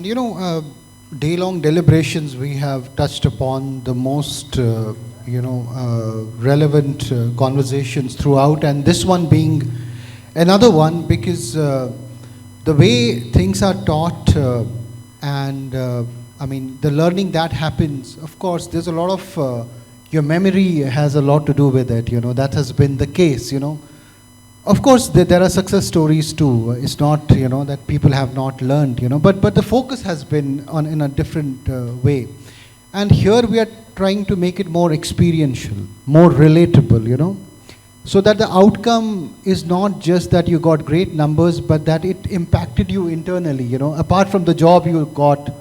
And day-long deliberations, we have touched upon the most, relevant conversations throughout, and this one being another one because the way things are taught and the learning that happens, of course, there's a lot of your memory has a lot to do with it. That has been the case. Of course, there are success stories too. It's not, that people have not learned, but the focus has been on in a different way. And here we are trying to make it more experiential, more relatable, so that the outcome is not just that you got great numbers, but that it impacted you internally, apart from the job you got,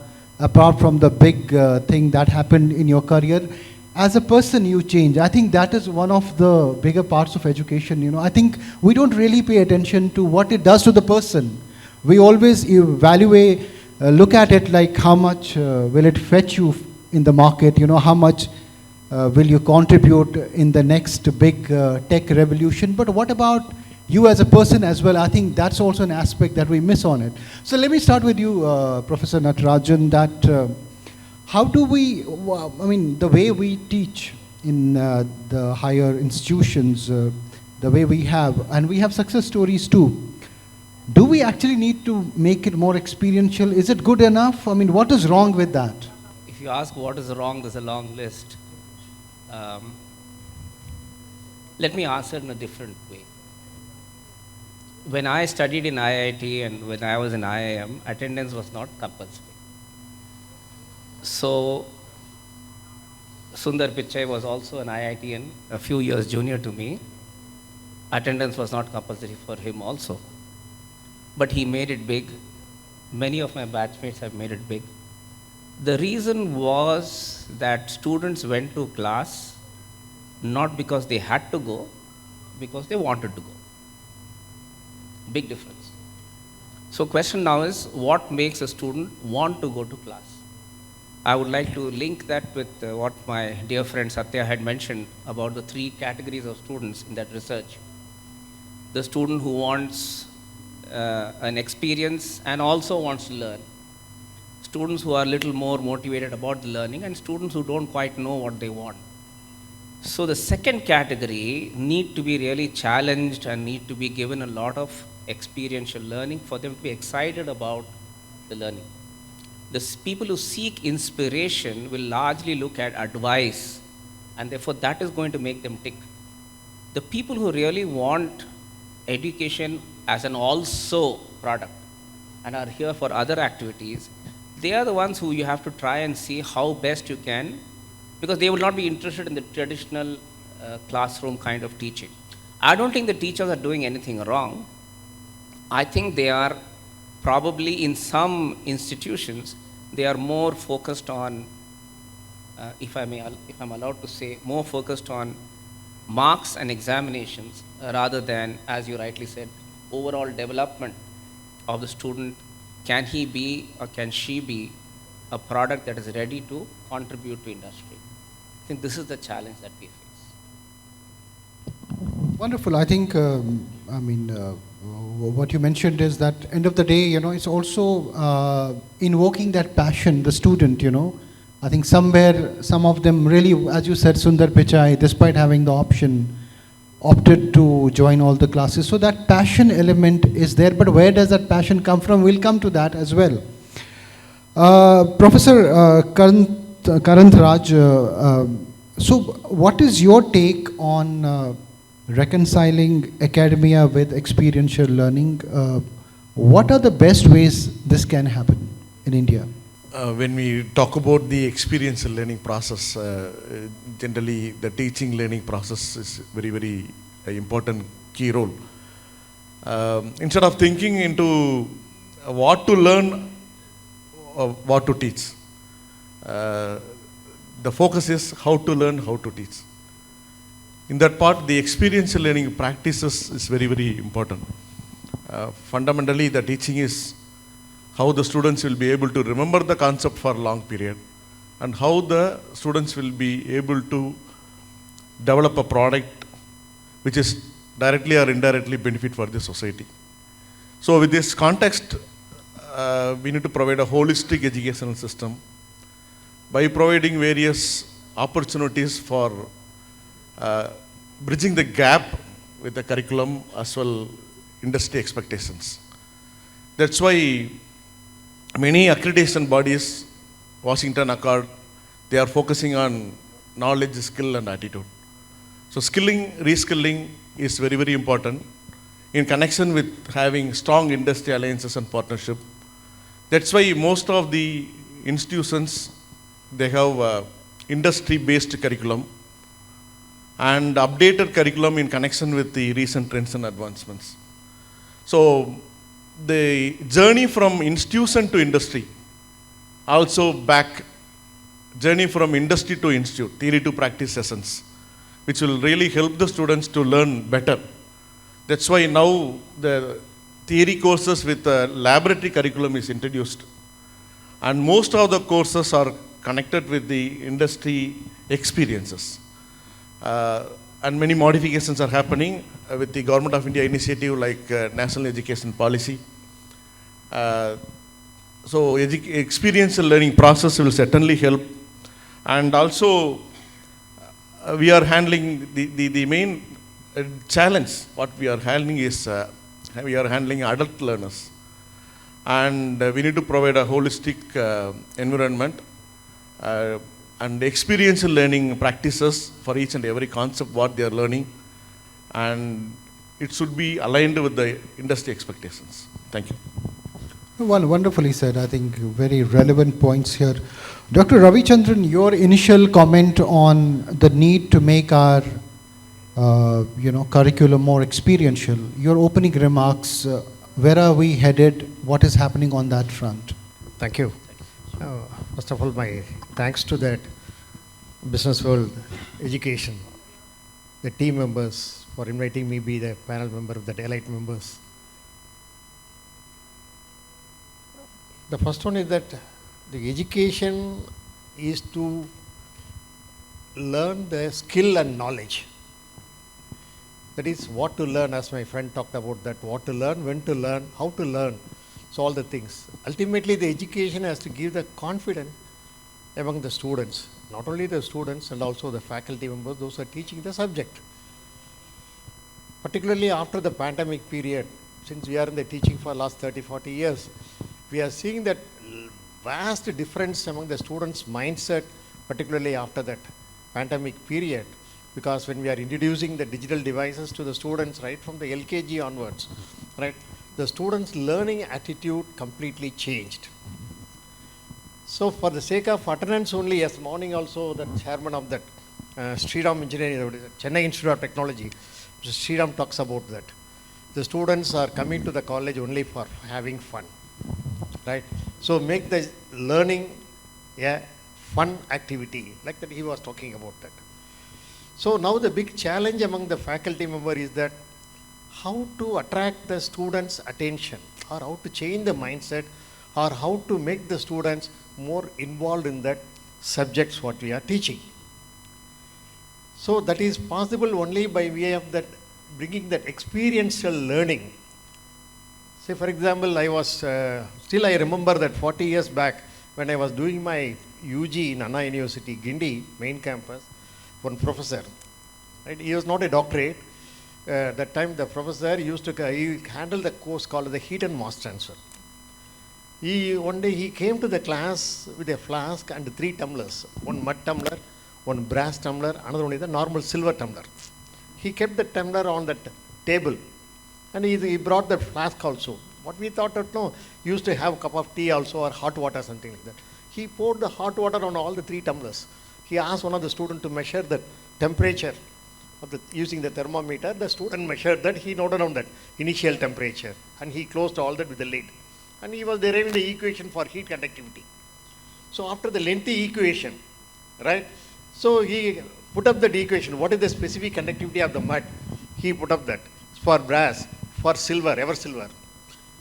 apart from the big thing that happened in your career. As a person, you change. I think that is one of the bigger parts of education. I think we don't really pay attention to what it does to the person. We always evaluate, look at it like how much will it fetch you in the market, how much will you contribute in the next big tech revolution. But what about you as a person as well? I think that's also an aspect that we miss on it. So let me start with you, Professor Natarajan, that how do we, the way we teach in the higher institutions, the way we have, and we have success stories too, do we actually need to make it more experiential? Is it good enough? What is wrong with that? If you ask what is wrong, there's a long list. Let me answer in a different way. When I studied in IIT and when I was in IIM, attendance was not compulsory. So, Sundar Pichai was also an IITian, a few years junior to me. Attendance was not compulsory for him also. But he made it big. Many of my batchmates have made it big. The reason was that students went to class not because they had to go, because they wanted to go. Big difference. So question now is, what makes a student want to go to class? I would like to link that with what my dear friend Satya had mentioned about the 3 categories of students in that research. The student who wants an experience and also wants to learn. Students who are a little more motivated about the learning, and students who don't quite know what they want. So the second category need to be really challenged and need to be given a lot of experiential learning for them to be excited about the learning. The people who seek inspiration will largely look at advice, and therefore that is going to make them tick. The people who really want education as an also product and are here for other activities, they are the ones who you have to try and see how best you can, because they will not be interested in the traditional classroom kind of teaching. I don't think the teachers are doing anything wrong. I think they are probably in some institutions, they are more focused on, if I'm allowed to say, more focused on marks and examinations rather than, as you rightly said, overall development of the student. Can he be or can she be a product that is ready to contribute to industry? I think this is the challenge that we face. Wonderful. I think, what you mentioned is that end of the day, it's also invoking that passion, the student, I think somewhere, some of them really, as you said, Sundar Pichai, despite having the option, opted to join all the classes. So that passion element is there, but where does that passion come from? We'll come to that as well. Professor Karanth Raj, so what is your take on reconciling academia with experiential learning? What are the best ways this can happen in India? When we talk about the experiential learning process, generally the teaching learning process is very, very important key role. Instead of thinking into what to learn or what to teach, the focus is how to learn, how to teach. In that part, the experiential learning practices is very, very important. Fundamentally, the teaching is how the students will be able to remember the concept for a long period, and how the students will be able to develop a product which is directly or indirectly benefit for the society. So with this context, we need to provide a holistic educational system by providing various opportunities for bridging the gap with the curriculum as well industry expectations. That's why many accreditation bodies, Washington Accord, they are focusing on knowledge, skill and attitude. So skilling, reskilling is very, very important in connection with having strong industry alliances and partnership. That's why most of the institutions, they have industry-based curriculum and updated curriculum in connection with the recent trends and advancements. So the journey from institution to industry, also back journey from industry to institute, theory to practice sessions, which will really help the students to learn better. That's why now the theory courses with a laboratory curriculum is introduced. And most of the courses are connected with the industry experiences. And many modifications are happening with the Government of India initiative like National Education Policy. So experiential learning process will certainly help. And also we are handling the main challenge, what we are handling is we are handling adult learners. And we need to provide a holistic environment and experiential learning practices for each and every concept what they are learning, and it should be aligned with the industry expectations. Thank you. Well, wonderfully said. I think very relevant points here. Dr. Ravichandran, your initial comment on the need to make our curriculum more experiential. Your opening remarks, where are we headed? What is happening on that front? Thank you. First of all, my thanks to that Business World Education, the team members for inviting me to be the panel member of the elite members. The first one is that the education is to learn the skill and knowledge. That is what to learn, as my friend talked about that, what to learn, when to learn, how to learn, so all the things. Ultimately, the education has to give the confidence among the students, not only the students and also the faculty members, those who are teaching the subject. Particularly after the pandemic period, since we are in the teaching for last 30, 40 years, we are seeing that vast difference among the students' mindset, particularly after that pandemic period, because when we are introducing the digital devices to the students right from the LKG onwards, right, the students' learning attitude completely changed. So for the sake of attendance only, yes, morning also the chairman of that Sriram Engineering, Chennai Institute of Technology, Mr. Sriram talks about that. The students are coming to the college only for having fun, right? So make the learning a fun activity, like that he was talking about that. So now the big challenge among the faculty member is that how to attract the students' attention, or how to change the mindset, or how to make the students more involved in that subjects what we are teaching. So that is possible only by way of that bringing that experiential learning. Say for example, I was, still I remember that 40 years back when I was doing my UG in Anna University, Guindy, main campus, one professor, right? He was not a doctorate. That time the professor used to he handle the course called the heat and mass transfer. One day he came to the class with a flask and 3 tumblers, one mud tumbler, one brass tumbler, another one is the normal silver tumbler. He kept the tumbler on that table and he brought the flask also. What we thought that no, used to have a cup of tea also or hot water, something like that. He poured the hot water on all the 3 tumblers. He asked one of the students to measure the temperature of using the thermometer. The student measured that, he noted down that initial temperature and he closed all that with the lid. And he was deriving the equation for heat conductivity. So after the lengthy equation, right, so he put up that equation, what is the specific conductivity of the mud? He put up that for brass, for silver, ever silver.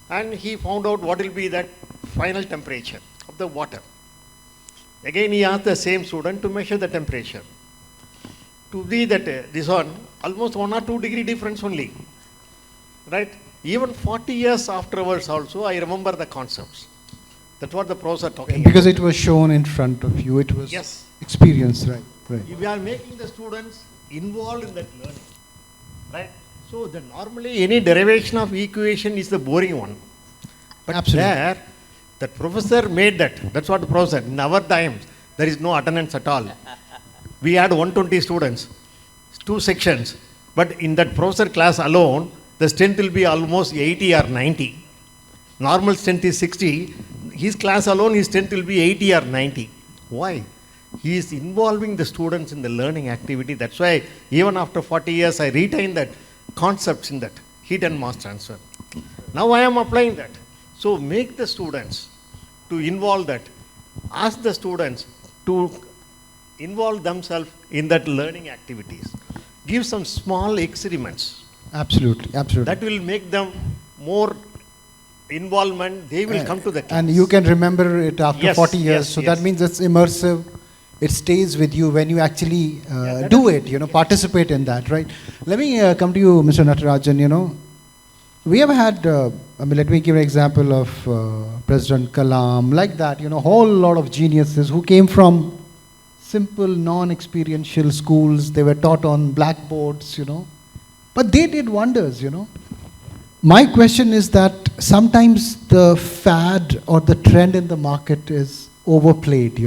And he found out what will be that final temperature of the water. Again he asked the same student to measure the temperature. To be that this one, almost 1 or 2 degree difference only, right? even 40 years afterwards also, I remember the concepts. That's what the professor talking Because about. it was shown in front of you, it was Yes. experience, right? Right. We are making the students involved in that learning, right? So the normally any derivation of equation is the boring one. But Absolutely. there, that professor made that. That's what the professor. In our times, there is no attendance at all. We had 120 students, 2 sections. But in that professor class alone, the strength will be almost 80 or 90. Normal strength is 60. His class alone, his strength will be 80 or 90. Why? He is involving the students in the learning activity. That's why even after 40 years, I retain that concepts in that heat and mass transfer. Now I am applying that. So make the students to involve that. Ask the students to involve themselves in that learning activities. Give some small experiments. Absolutely, absolutely. That will make them more involvement. They will come to the class. And you can remember it after Yes, 40 years. yes, So yes. that means it's immersive. It stays with you when you actually that do is- it, participate in that, right? Let me come to you, Mr. Natarajan, we have had, let me give an example of President Kalam, like that, whole lot of geniuses who came from simple, non-experiential schools. They were taught on blackboards, but they did wonders, My question is that sometimes the fad or the trend in the market is overplayed,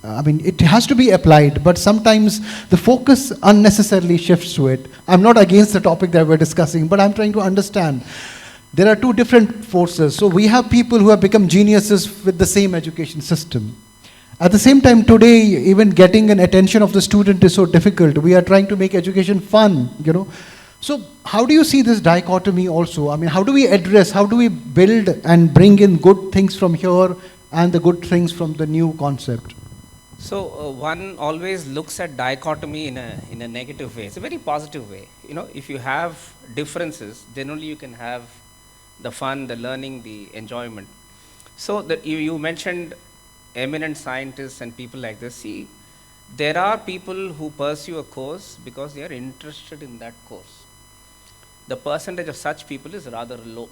I mean, it has to be applied, but sometimes the focus unnecessarily shifts to it. I'm not against the topic that we're discussing, but I'm trying to understand. There are two different forces. So we have people who have become geniuses with the same education system. At the same time, today, even getting an attention of the student is so difficult. We are trying to make education fun, So how do you see this dichotomy also? I mean, how do we address, how do we build and bring in good things from here and the good things from the new concept? So one always looks at dichotomy in a negative way. It's a very positive way. If you have differences, then only you can have the fun, the learning, the enjoyment. So you mentioned eminent scientists and people like this. See, there are people who pursue a course because they are interested in that course. The percentage of such people is rather low.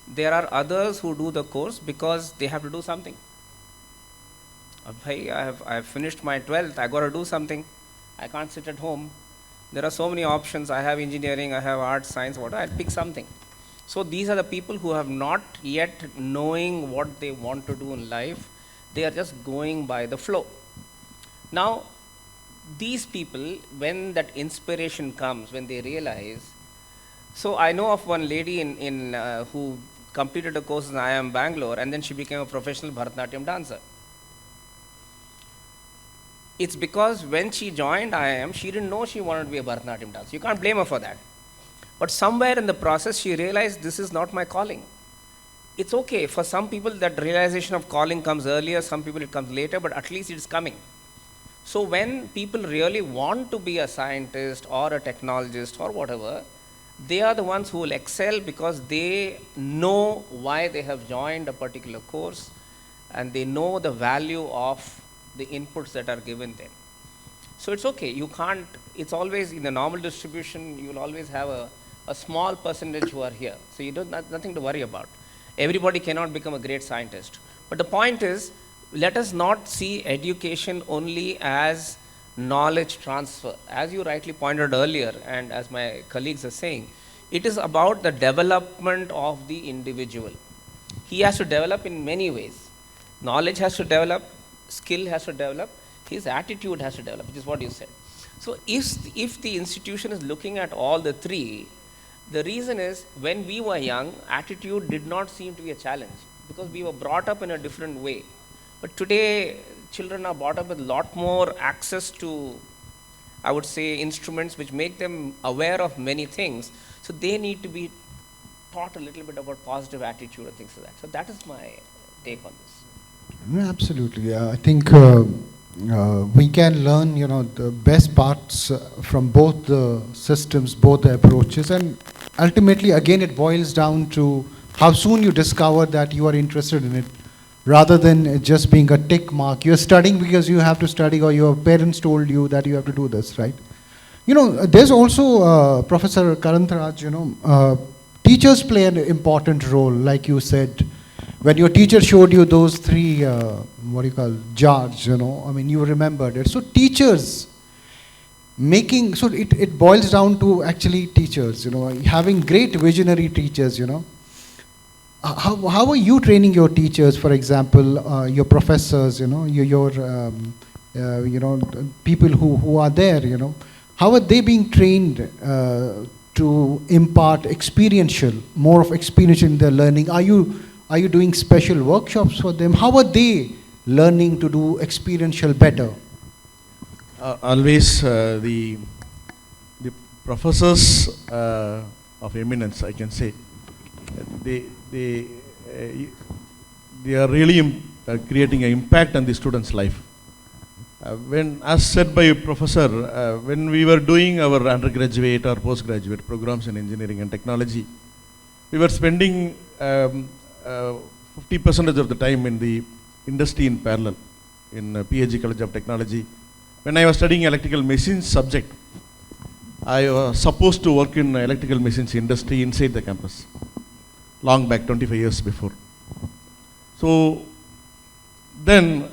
There are others who do the course because they have to do something. I have finished my 12th, I got to do something. I can't sit at home. There are so many options. I have engineering, I have arts, science, whatever. I'll pick something. So these are the people who have not yet knowing what they want to do in life. They are just going by the flow. Now, these people, when that inspiration comes, when they realize, so I know of one lady who completed a course in IIM Bangalore, and then she became a professional Bharatanatyam dancer. It's because when she joined IIM, she didn't know she wanted to be a Bharatanatyam dancer. You can't blame her for that. But somewhere in the process, she realized this is not my calling. It's okay. For some people, that realization of calling comes earlier, some people it comes later, but at least it's coming. So when people really want to be a scientist or a technologist or whatever, they are the ones who will excel because they know why they have joined a particular course and they know the value of the inputs that are given them. So it's okay. You can't, it's always in the normal distribution, you will always have a small percentage who are here. So you don't, nothing to worry about. Everybody cannot become a great scientist. But the point is, let us not see education only as knowledge transfer. As you rightly pointed earlier, and as my colleagues are saying, it is about the development of the individual. He has to develop in many ways. Knowledge has to develop, skill has to develop, his attitude has to develop, which is what you said. So if the institution is looking at all the three, the reason is when we were young, attitude did not seem to be a challenge because we were brought up in a different way. But today, children are brought up with a lot more access to, I would say, instruments which make them aware of many things. So they need to be taught a little bit about positive attitude and things like that. So that is my take on this. Absolutely. I think we can learn, the best parts from both the systems, both the approaches, and ultimately, again, it boils down to how soon you discover that you are interested in it, rather than just being a tick mark. You're studying because you have to study, or your parents told you that you have to do this, right? There's also Professor Karantharaj, teachers play an important role, like you said. When your teacher showed you those three, jars, I mean, you remembered it. So teachers so it boils down to actually teachers, having great visionary teachers, How are you training your teachers, for example, your professors, people who are there, How are they being trained to impart more of experiential in their learning? Are you doing special workshops for them? How are they learning to do experiential better? Always the professors of eminence, I can say, they are really creating an impact on the student's life. When, as said by a professor, when we were doing our undergraduate or postgraduate programs in engineering and technology, we were spending 50% of the time in the industry in parallel in PhD College of Technology. When I was studying electrical machines subject, I was supposed to work in electrical machines industry inside the campus, long back, 25 years before. So then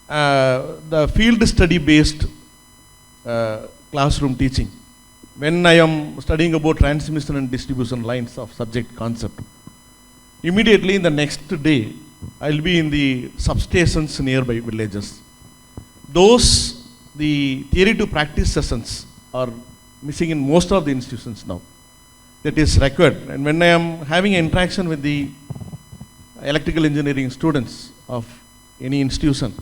the field study based classroom teaching, when I am studying about transmission and distribution lines of subject concept, immediately in the next day, I will be in the substations nearby villages. The theory to practice sessions are missing in most of the institutions now. That is required. And when I am having an interaction with the electrical engineering students of any institution,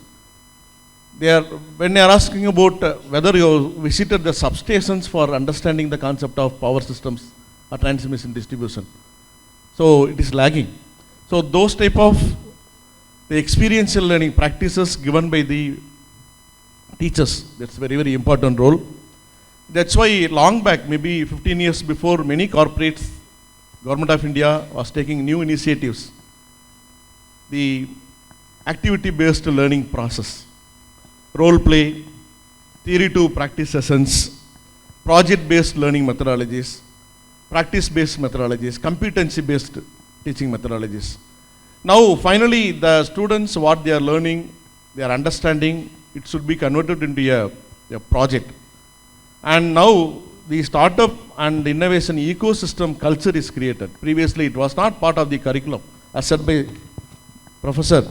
when they are asking about whether you visited the substations for understanding the concept of power systems or transmission distribution, so it is lagging. So those type of the experiential learning practices given by the teachers, that's very, very important role. That's why long back, maybe 15 years before, many corporates, Government of India was taking new initiatives. The activity-based learning process, role play, theory to practice sessions, project-based learning methodologies, practice-based methodologies, competency-based teaching methodologies. Now, finally, the students, what they are learning, they are understanding, it should be converted into a project. And now, the startup and innovation ecosystem culture is created. Previously, it was not part of the curriculum, as said by Professor.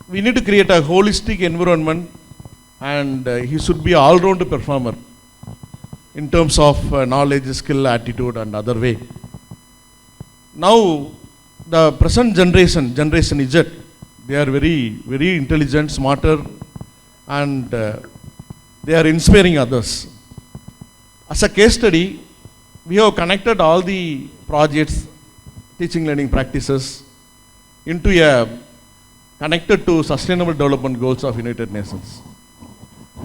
We need to create a holistic environment, and he should be an all-round performer in terms of knowledge, skill, attitude, and other way. Now, the present generation, Generation Z, they are very, very intelligent, smarter, and they are inspiring others. As a case study, we have connected all the projects, teaching learning practices into connected to Sustainable Development Goals of United Nations.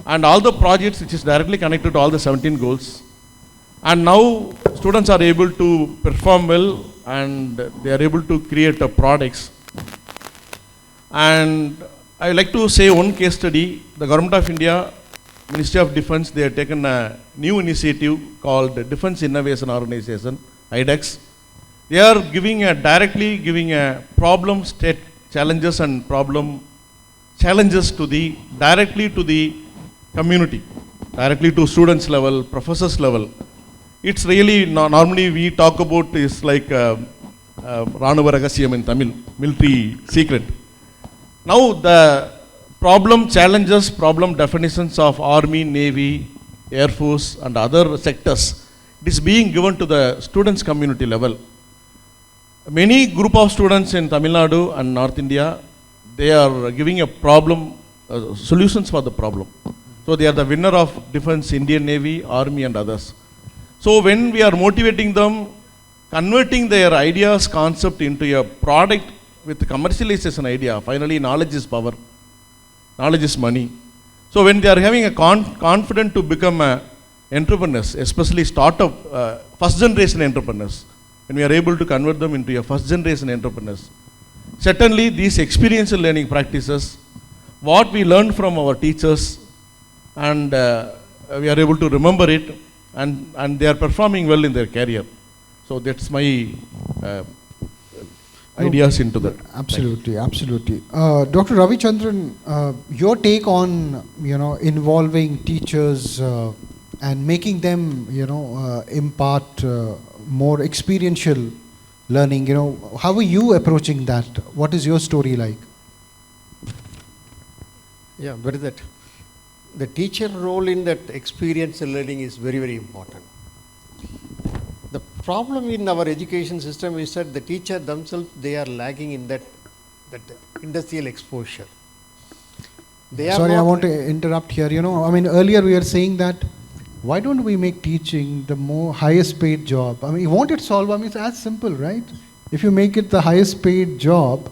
And all the projects which is directly connected to all the 17 goals. And now students are able to perform well, and they are able to create products. And I would like to say one case study. The Government of India, Ministry of Defence, they have taken a new initiative called Defence Innovation Organization, IDEX. They are directly giving a problem state challenges and problem challenges directly to the community, directly to students level, professors level. It's really, normally we talk about is like Ranuva Ragasyam in Tamil, military secret. Now the problem challenges, problem definitions of Army, Navy, Air Force and other sectors, it is being given to the students community level. Many group of students in Tamil Nadu and North India, they are giving a problem, solutions for the problem. So they are the winner of Defense, Indian Navy, Army and others. So when we are motivating them, converting their ideas, concept into a product with commercialization idea, finally knowledge is power, knowledge is money. So when they are having a confident to become entrepreneurs, especially startup, first generation entrepreneurs, when we are able to convert them into a first generation entrepreneurs, certainly these experiential learning practices, what we learn from our teachers, and we are able to remember it, and they are performing well in their career. So that's my ideas into that. Absolutely, absolutely. Dr. Ravichandran, your take on involving teachers and making them impart more experiential learning. How are you approaching that? What is your story like? Yeah, very that. The teacher role in that experiential learning is very, very important. The problem in our education system is that the teacher themselves, they are lagging in that industrial exposure. Sorry, I want to interrupt here. Earlier we were saying that why don't we make teaching the highest paid job? Won't it solve? It's as simple, right? If you make it the highest paid job,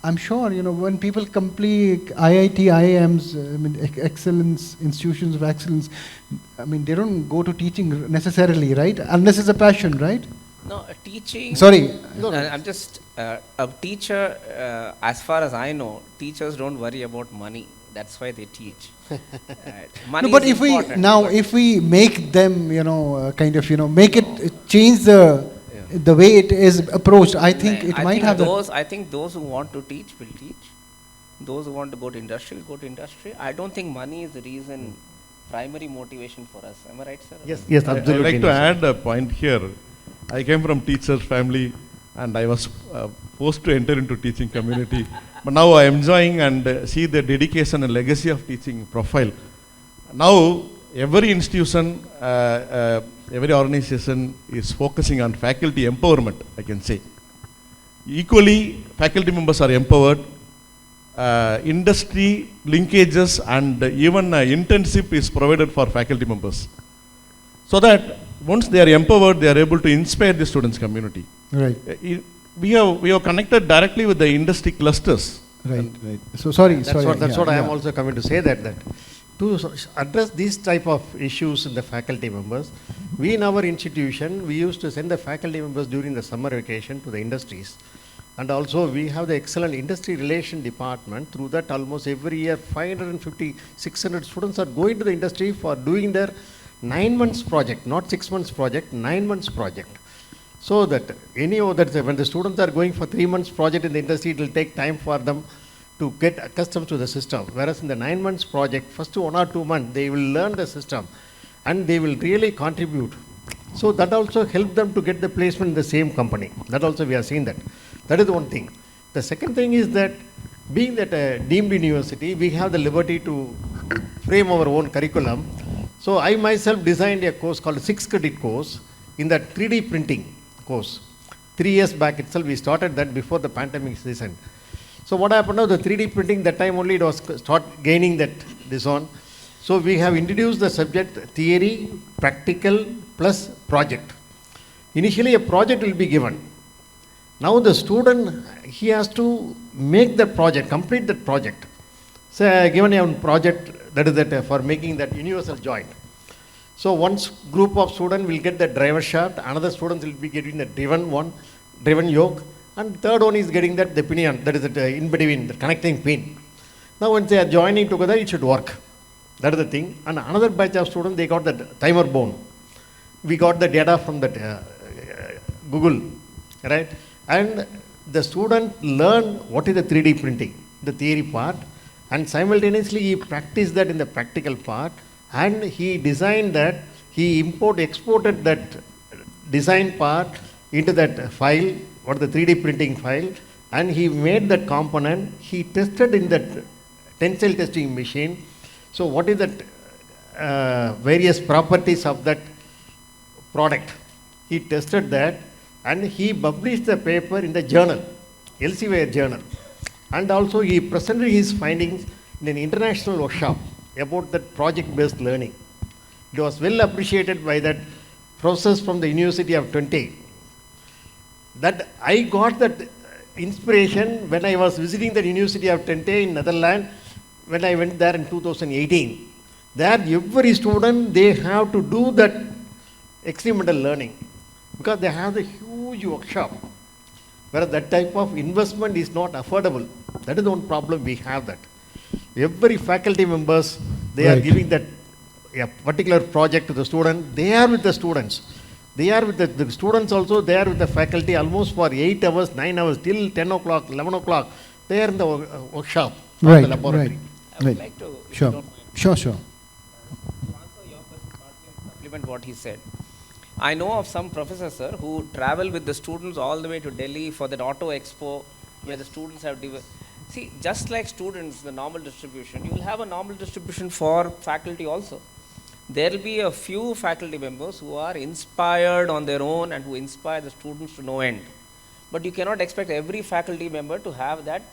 I'm sure, when people complete IIT, IIMs, excellence, institutions of excellence, they don't go to teaching necessarily, right? Unless it's a passion, right? No, teaching. Sorry. I'm just, a teacher, as far as I know, teachers don't worry about money. That's why they teach. Money no, but is if we make them, make it, change the way it is approached, I think it might have I think those who want to teach will teach. Those who want to go to industry will go to industry. I don't think money is the reason, primary motivation for us. Am I right, sir? Yes, absolutely. I'd like to add a point here. I came from teacher family and I was forced to enter into teaching community. But now I am enjoying and see the dedication and legacy of teaching profile. Now, every institution, every organization is focusing on faculty empowerment, I can say. Equally, faculty members are empowered. Industry linkages and even internship is provided for faculty members. So that once they are empowered, they are able to inspire the students' community. Right. We have connected directly with the industry clusters. Right. So sorry. That's what I am also coming to say that to address these type of issues in the faculty members, we in our institution, we used to send the faculty members during the summer vacation to the industries. And also we have the excellent industry relation department. Through that, almost every year 550, 600 students are going to the industry for doing their 9 months project, not 6 months project, 9 months project. So that when the students are going for 3 months project in the industry, it will take time for them to get accustomed to the system. Whereas in the 9 months project, first 1 or 2 months, they will learn the system and they will really contribute. So that also helped them to get the placement in the same company. That also we have seen that. That is one thing. The second thing is that being that a deemed university, we have the liberty to frame our own curriculum. So I myself designed a course called 6-credit course in that 3D printing course. 3 years back itself, we started that before the pandemic season. So what happened now, the 3D printing, that time only it was start gaining this on. So we have introduced the subject theory, practical plus project. Initially a project will be given. Now the student, he has to make the project, complete that project. So given a project that is for making that universal joint. So one group of students will get the driver shaft, another students will be getting the driven yoke, and third one is getting the pinion, that is in between, the connecting pin. Now when they are joining together, it should work. That is the thing. And another batch of students, they got the timer bone. We got the data from that Google, right? And the student learned what is the 3D printing, the theory part, and simultaneously he practiced that in the practical part, and he designed that, he exported that design part into that file, or the 3D printing file, and he made that component, he tested in that tensile testing machine. So what is that various properties of that product? He tested that and he published the paper in the journal, LCWare journal. And also he presented his findings in an international workshop about that project-based learning. It was well appreciated by that professors from the University of Twente. That I got that inspiration when I was visiting the University of Twente in Netherlands, when I went there in 2018. There every student, they have to do that experimental learning because they have the huge workshop. Whereas that type of investment is not affordable. That is the one problem we have that. Every faculty members, they are giving that particular project to the student. They are with the students. They are with the students also, they are with the faculty almost for 8 hours, 9 hours, till 10 o'clock, 11 o'clock. They are in the workshop, or Right, the laboratory. right. I would Right. like to, if you Sure. don't mind, Sure, sure. to answer your question partly and supplement what he said. I know of some professors, sir, who travel with the students all the way to Delhi for that auto expo where the students have see, just like students, the normal distribution, you will have a normal distribution for faculty also. There will be a few faculty members who are inspired on their own and who inspire the students to no end. But you cannot expect every faculty member to have that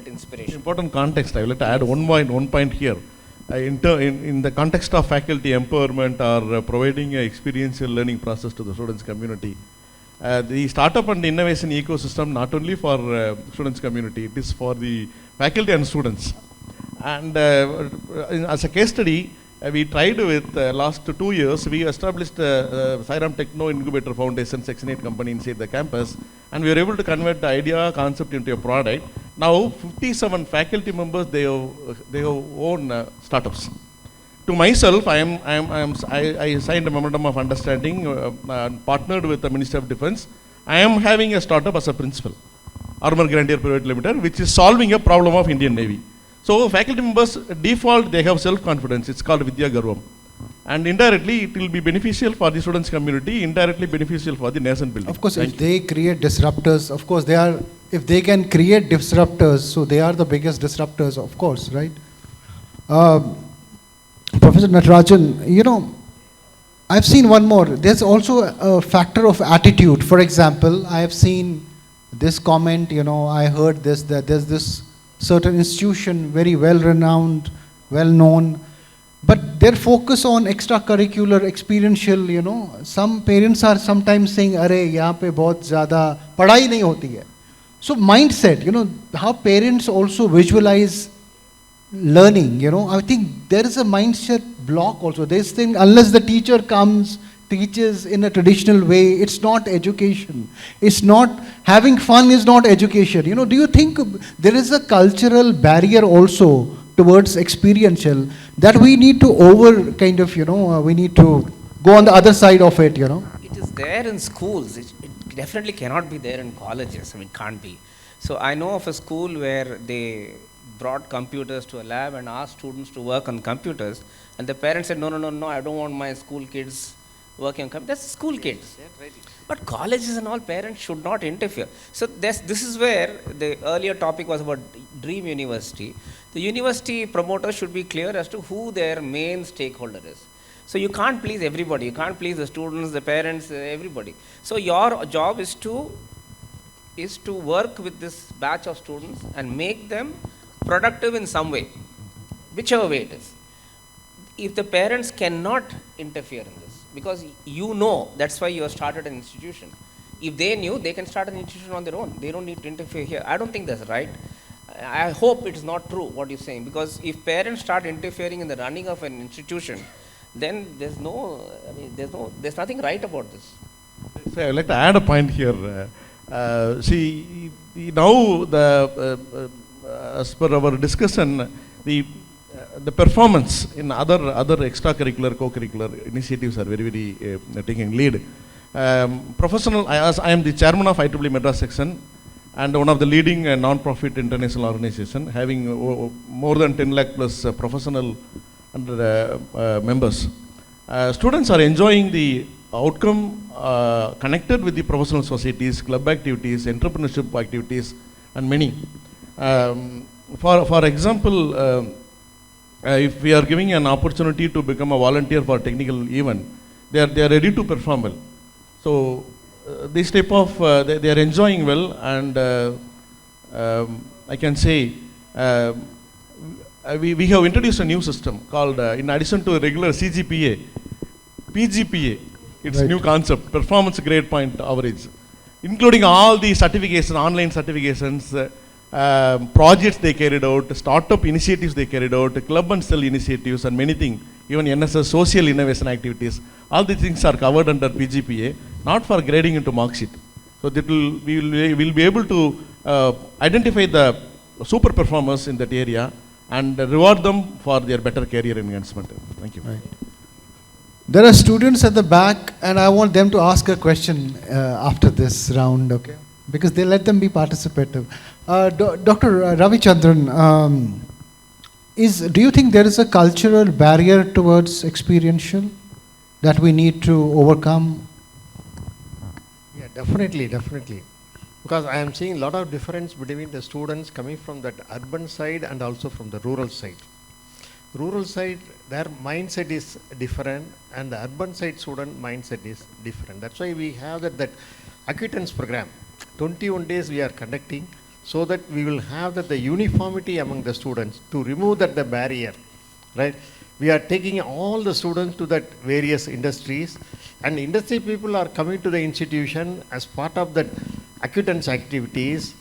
inspiration. Important context. I would like to add one point here. In the context of faculty empowerment or providing an experiential learning process to the students community, the startup and innovation ecosystem not only for students community, it is for the faculty and students. And as a case study, we tried with last 2 years, we established Sairam Techno Incubator Foundation, Section 8 company inside the campus, and we were able to convert the idea concept into a product. Now 57 faculty members, they have own startups. To myself, I signed a memorandum of understanding and partnered with the Ministry of Defense. I am having a startup as a principal, Armor Grenadier Private Limited, which is solving a problem of Indian Navy. So faculty members, default, they have self-confidence. It's called Vidya Garvam. And indirectly, it will be beneficial for the students community, indirectly beneficial for the nation building. Of course, if they create disruptors, of course, if they can create disruptors, so they are the biggest disruptors, of course, right? Professor Natarajan, I've seen one more. There's also a factor of attitude. For example, I have seen this comment, I heard this, that there's this certain institution, very well-renowned, well-known, but their focus on extracurricular, experiential, some parents are sometimes saying, "Arey, yahan pe bahut zyada padhai nahi hoti hai." So mindset, how parents also visualize learning, I think there is a mindset block also. This thing, unless the teacher comes, teaches in a traditional way, it's not education. It's not, having fun is not education. Do you think there is a cultural barrier also towards experiential that we need to we need to go on the other side of it, It is there in schools. It definitely cannot be there in colleges. I mean, can't be. So I know of a school where they brought computers to a lab and asked students to work on computers, and the parents said, no, I don't want my school kids working on computers. That's school kids. But colleges and all, parents should not interfere. So this is where the earlier topic was about Dream University. The university promoter should be clear as to who their main stakeholder is. So you can't please everybody. You can't please the students, the parents, everybody. So your job is to work with this batch of students and make them productive in some way, whichever way it is. If the parents cannot interfere in this, because that's why you have started an institution. If they knew, they can start an institution on their own. They don't need to interfere here. I don't think that's right. I hope it is not true what you're saying, because if parents start interfering in the running of an institution, then there's nothing right about this. So I would like to add a point here. See, now as per our discussion, the performance in other extracurricular, co-curricular initiatives are very taking lead. Professional, I am the chairman of IEEE Madras section and one of the leading non-profit international organization, having more than 10 lakh plus professional members. Students are enjoying the outcome connected with the professional societies, club activities, entrepreneurship activities, and many. For example, if we are giving an opportunity to become a volunteer for a technical event, they are ready to perform well. So this type of, they are enjoying well, and I can say we have introduced a new system called, in addition to regular CGPA, PGPA, it's a new concept, performance grade point average, including all the certifications, online certifications, projects they carried out, startup initiatives they carried out, club and cell initiatives, and many things, even NSS social innovation activities. All these things are covered under PGPA, not for grading into mark sheet. So that we will be able to identify the super performers in that area and reward them for their better career enhancement. Thank you. Right. There are students at the back, and I want them to ask a question after this round, okay? Because they let them be participative. Dr. Ravichandran, do you think there is a cultural barrier towards experiential that we need to overcome? Yeah, definitely. Because I am seeing a lot of difference between the students coming from that urban side and also from the rural side. Rural side, their mindset is different, and the urban side student mindset is different. That's why we have that acquittance program. 21 days we are conducting, so that we will have the uniformity among the students to remove the barrier, right? We are taking all the students to that various industries, and industry people are coming to the institution as part of that acquittance activities.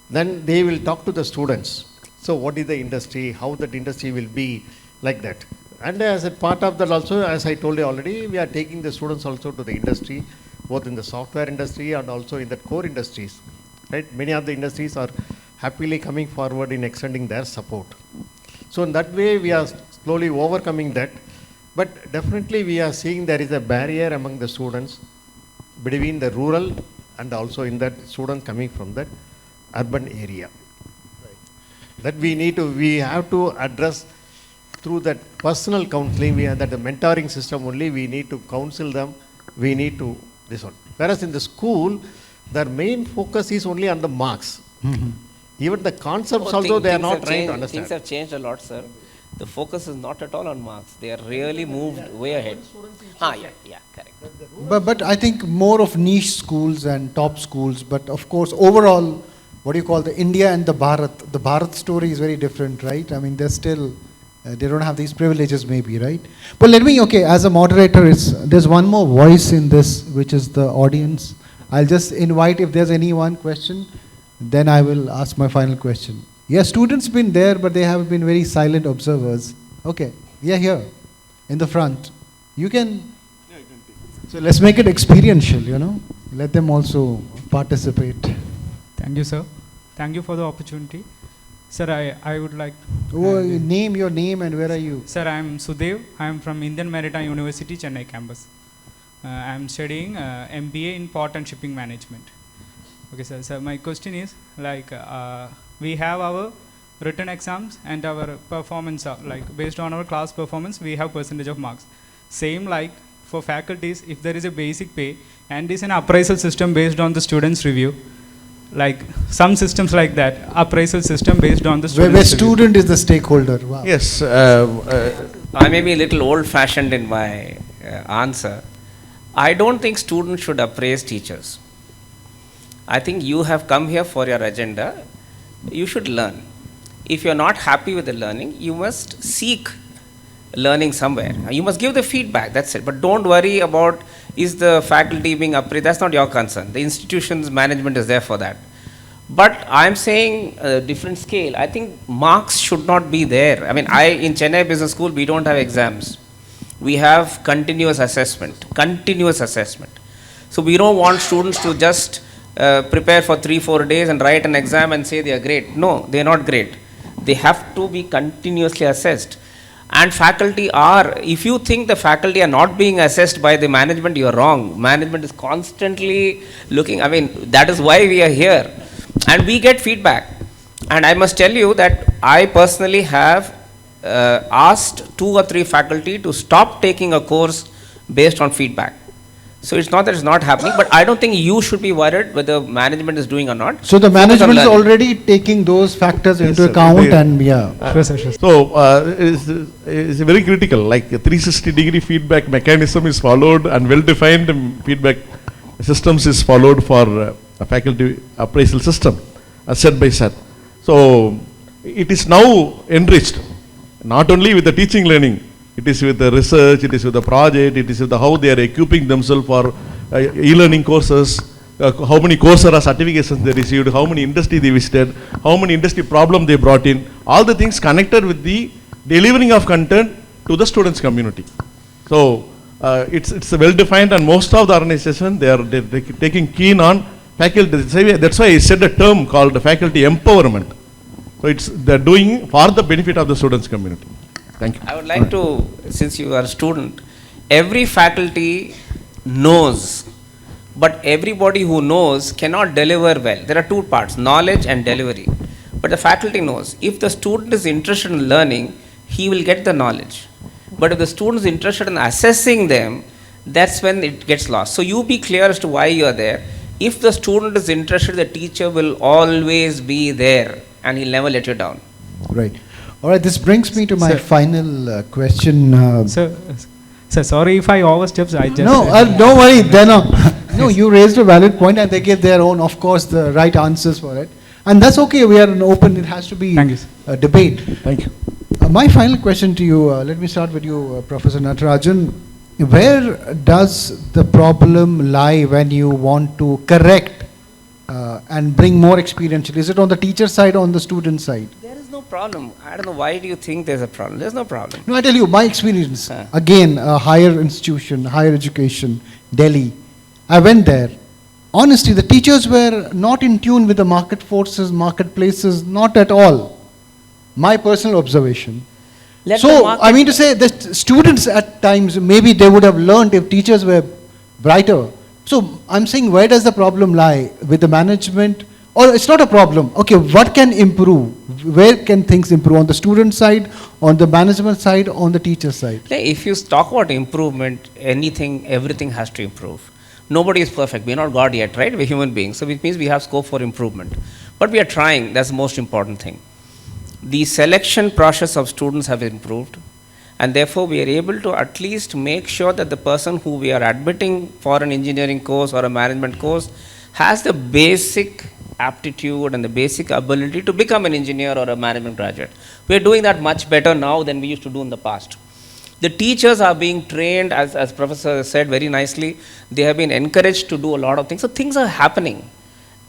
Then they will talk to the students. So what is the industry, how that industry will be, like that. And as a part of that also, as I told you already, we are taking the students also to the industry, both in the software industry and also in the core industries. Right? Many of the industries are happily coming forward in extending their support. So in that way, we are slowly overcoming that. But definitely we are seeing there is a barrier among the students between the rural and also in that students coming from that urban area. That we have to address through that personal counseling. We have that the mentoring system only. We need to counsel them. We need to this one. Whereas in the school, their main focus is only on the marks. Mm-hmm. Even the concepts also they are not trying to understand. Things have changed a lot, sir. The focus is not at all on marks. They are really moved way ahead. Yeah, correct. But I think more of niche schools and top schools. But of course, overall, what do you call the India and the Bharat? The Bharat story is very different, right? I mean, they're still, they don't have these privileges maybe, right? But let me, okay, as a moderator, there's one more voice in this, which is the audience. I'll just invite, if there's any one question, then I will ask my final question. Yes, students been there, but they have been very silent observers. Okay, yeah, here, in the front. You can, so let's make it experiential, you know. Let them also participate. Thank you, sir. Thank you for the opportunity. Sir, I would like... name your name and where are you? Sir, I am Sudev. I am from Indian Maritime University, Chennai campus. I am studying MBA in Port and Shipping Management. Okay, sir. So my question is, like, we have our written exams and our performance, like based on our class performance, we have percentage of marks. Same like for faculties, if there is a basic pay and is an appraisal system based on the students' review, like some systems like that, appraisal system based on the students' Where student is the stakeholder. Wow. Yes. I may be a little old-fashioned in my answer. I don't think students should appraise teachers. I think you have come here for your agenda. You should learn. If you're not happy with the learning, you must seek learning somewhere. You must give the feedback, that's it. But don't worry about is the faculty being appraised. That's not your concern. The institution's management is there for that. But I'm saying a different scale. I think marks should not be there. I mean, in Chennai Business School, we don't have exams. We have continuous assessment. So we don't want students to just prepare for 3-4 days and write an exam and say they are great. No, they are not great. They have to be continuously assessed. And faculty are, if you think the faculty are not being assessed by the management, you are wrong. Management is constantly looking, I mean, that is why we are here. And we get feedback. And I must tell you that I personally have asked 2 or 3 faculty to stop taking a course based on feedback. So it's not that it's not happening, but I don't think you should be worried whether management is doing or not. So the management is already taking those factors into account and yeah. So it's very critical, like a 360-degree feedback mechanism is followed and well-defined feedback systems is followed for a faculty appraisal system, set by set. So it is now enriched, not only with the teaching learning, it is with the research, it is with the project, it is with the how they are equipping themselves for e-learning courses, how many Coursera certifications they received, how many industry they visited, how many industry problem they brought in, all the things connected with the delivering of content to the students community. So it's well defined, and most of the organization they're taking keen on faculty. That's why I said a term called faculty empowerment. So they're doing for the benefit of the students community. Thank you. I would like to, since you are a student, every faculty knows, but everybody who knows cannot deliver well. There are two parts, knowledge and delivery. But the faculty knows, if the student is interested in learning, he will get the knowledge. But if the student is interested in assessing them, that's when it gets lost. So you be clear as to why you are there. If the student is interested, the teacher will always be there and he'll never let you down. Right. All right, this brings me to my Sir. final question. Sir, sorry if I overstepped. I just No, don't worry. No, you raised a valid point and they gave their own, of course, the right answers for it. And that's okay. We are an open, it has to be Thank you, sir. a debate. Thank you. My final question to you, let me start with you, Professor Natarajan. Where does the problem lie when you want to correct and bring more experiential? Is it on the teacher side or on the student side? There is no problem. I don't know, why do you think there's a problem? There's no problem. No, I tell you, my experience, again, a higher institution, higher education, Delhi. I went there. Honestly, the teachers were not in tune with the market forces, marketplaces, not at all. My personal observation. I mean to say that students at times, maybe they would have learned if teachers were brighter. So I'm saying, where does the problem lie? With the management? Or it's not a problem. Okay, what can improve? Where can things improve? On the student side, on the management side, on the teacher side? If you talk about improvement, everything has to improve. Nobody is perfect. We're not God yet, right? We're human beings. So it means we have scope for improvement. But we are trying. That's the most important thing. The selection process of students have improved. And therefore, we are able to at least make sure that the person who we are admitting for an engineering course or a management course has the basic aptitude and the basic ability to become an engineer or a management graduate. We are doing that much better now than we used to do in the past. The teachers are being trained, as Professor said very nicely, they have been encouraged to do a lot of things. So things are happening.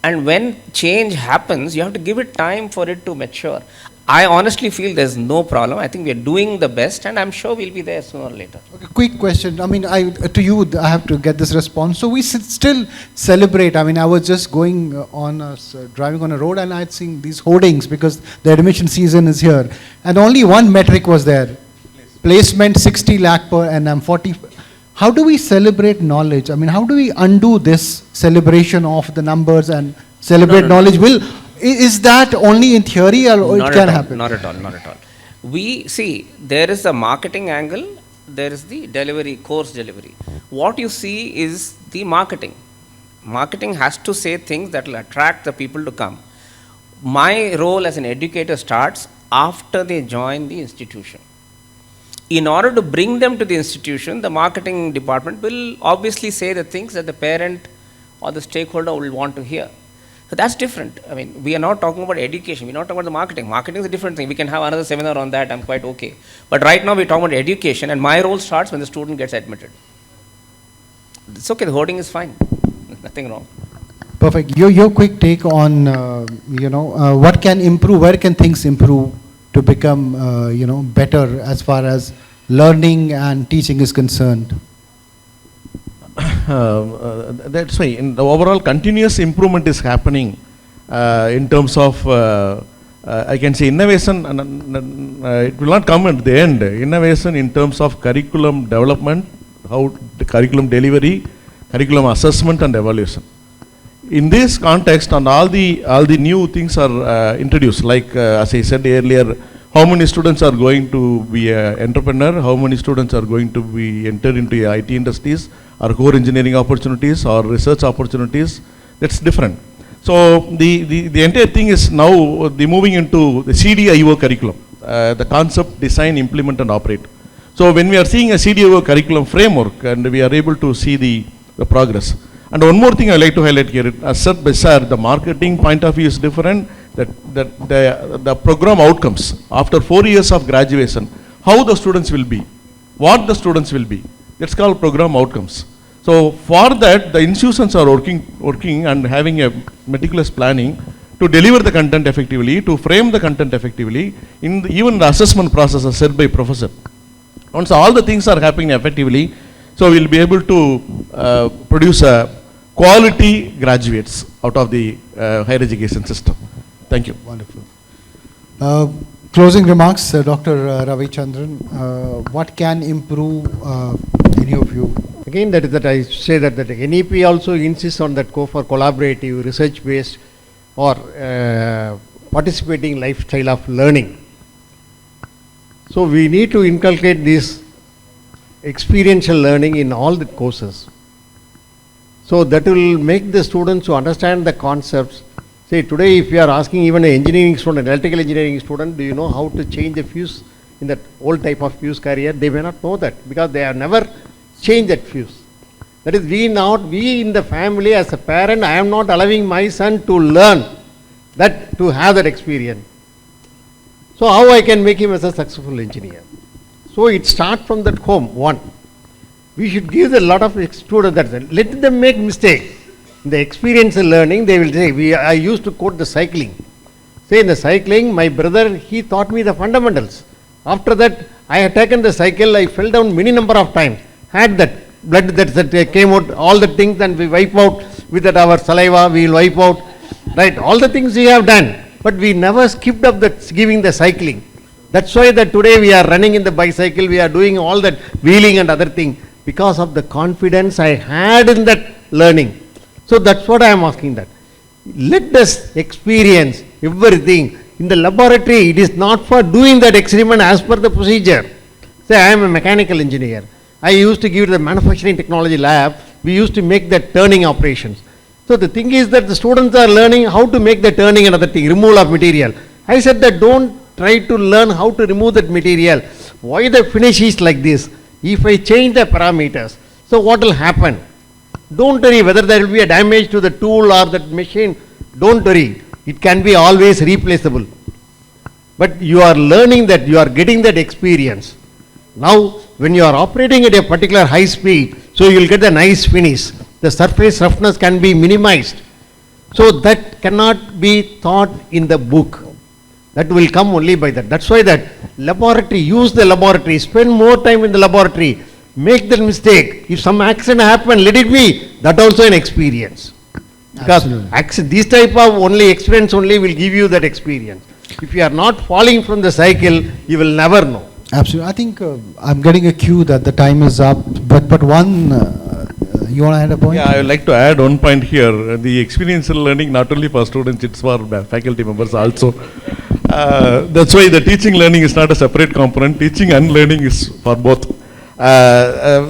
And when change happens, you have to give it time for it to mature. I honestly feel there's no problem. I think we are doing the best, and I'm sure we'll be there sooner or later. Okay, quick question. I mean, to you, I have to get this response. So we still celebrate. I mean, I was just going driving on a road, and I'd seen these hoardings because the admission season is here. And only one metric was there. Placement 60 lakh per annum, 40. How do we celebrate knowledge? I mean, how do we undo this celebration of the numbers and celebrate knowledge? Is that only in theory or it can happen? Not at all, not at all. We see, there is a marketing angle, there is the delivery, course delivery. What you see is the marketing. Marketing has to say things that will attract the people to come. My role as an educator starts after they join the institution. In order to bring them to the institution, the marketing department will obviously say the things that the parent or the stakeholder will want to hear. So that's different. I mean, we are not talking about education, we're not talking about the marketing. Marketing is a different thing. We can have another seminar on that, I'm quite okay. But right now we're talking about education, and my role starts when the student gets admitted. It's okay, the hoarding is fine, nothing wrong. Perfect. Your quick take on, what can improve, where can things improve to become, better as far as learning and teaching is concerned? That's why in the overall continuous improvement is happening in terms of I can say innovation, it will not come at the end. Innovation in terms of curriculum development, how the curriculum delivery, curriculum assessment and evaluation. In this context, and all the new things are introduced, like as I said earlier, how many students are going to be an entrepreneur, how many students are going to be entered into IT industries, or core engineering opportunities, or research opportunities, that's different. So the entire thing is now moving into the CDIO curriculum, the concept, design, implement and operate. So when we are seeing a CDIO curriculum framework, and we are able to see the progress. And one more thing I like to highlight here, as said by Sir, the marketing point of view is different, that the program outcomes after 4 years of graduation, how the students will be, what the students will be, that's called program outcomes. So for that, the institutions are working and having a meticulous planning to deliver the content effectively, to frame the content effectively, even the assessment process as said by Professor. Once all the things are happening effectively, so we'll be able to produce quality graduates out of the higher education system. Thank you. Wonderful. Closing remarks, Dr. Ravi Chandran. What can improve in any of you? Again, that is that I say that the NEP also insists on that for collaborative, research-based or participating lifestyle of learning. So we need to inculcate this experiential learning in all the courses. So that will make the students to understand the concepts. Say today if you are asking even an engineering student, electrical engineering student, do you know how to change a fuse in that old type of fuse carrier? They may not know that because they have never changed that fuse. That is, we in the family as a parent, I am not allowing my son to learn that, to have that experience. So how I can make him as a successful engineer? So it starts from that home, one. We should give a lot of students that, let them make mistake. In the experiential learning, they will say, I used to quote the cycling. Say in the cycling, my brother, he taught me the fundamentals. After that, I had taken the cycle, I fell down many number of times, had that blood that came out, all the things, and we wipe out with that our saliva, we will wipe out, right, all the things we have done, but we never skipped up that giving the cycling. That's why that today we are running in the bicycle, we are doing all that wheeling and other thing, because of the confidence I had in that learning. So that's what I am asking that. Let us experience everything. In the laboratory, it is not for doing that experiment as per the procedure. Say I am a mechanical engineer. I used to give the manufacturing technology lab, we used to make the turning operations. So the thing is that the students are learning how to make the turning and other thing, removal of material. I said that don't try to learn how to remove that material. Why the finish is like this? If I change the parameters, so what will happen? Don't worry whether there will be a damage to the tool or that machine. Don't worry. It can be always replaceable. But you are learning that, you are getting that experience. Now, when you are operating at a particular high speed, so you will get a nice finish. The surface roughness can be minimized. So that cannot be taught in the book. That will come only by that. That's why that laboratory, use the laboratory, spend more time in the laboratory, make the mistake. If some accident happen, let it be. That also an experience. Because this type of only experience only will give you that experience. If you are not falling from the cycle, you will never know. Absolutely. I think I'm getting a cue that the time is up. But one, you want to add a point? Yeah, I would like to add one point here. The experiential learning not only for students, it's for faculty members also. That's why the teaching learning is not a separate component. Teaching and learning is for both.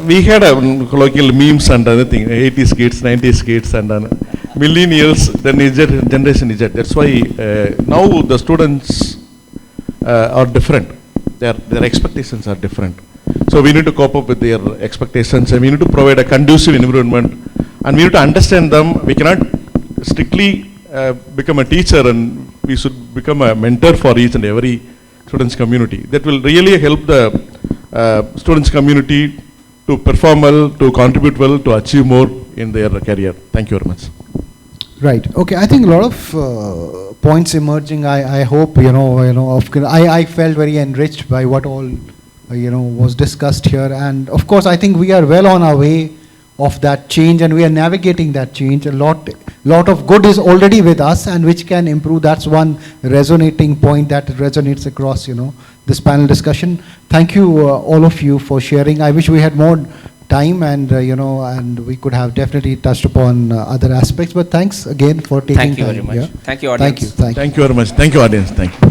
We had a colloquial memes and other thing, 80s kids, 90s kids, and millennials, then generation Z. That's why now the students are different. Their expectations are different. So we need to cope up with their expectations, and we need to provide a conducive environment, and we need to understand them. We cannot strictly become a teacher, and we should become a mentor for each and every students community. That will really help the students community to perform well, to contribute well, to achieve more in their career. Thank you very much. Right. Okay. I think a lot of points emerging. I hope I felt very enriched by what all was discussed here, and of course I think we are well on our way of that change, and we are navigating that change. A lot of good is already with us, and which can improve. That's one resonating point that resonates across this panel discussion. Thank you all of you for sharing. I wish we had more time, and and we could have definitely touched upon other aspects, but thanks again for taking time. Thank you very much. Yeah. Thank you, audience. Thank you. Thank you very much. Thank you, audience. Thank you.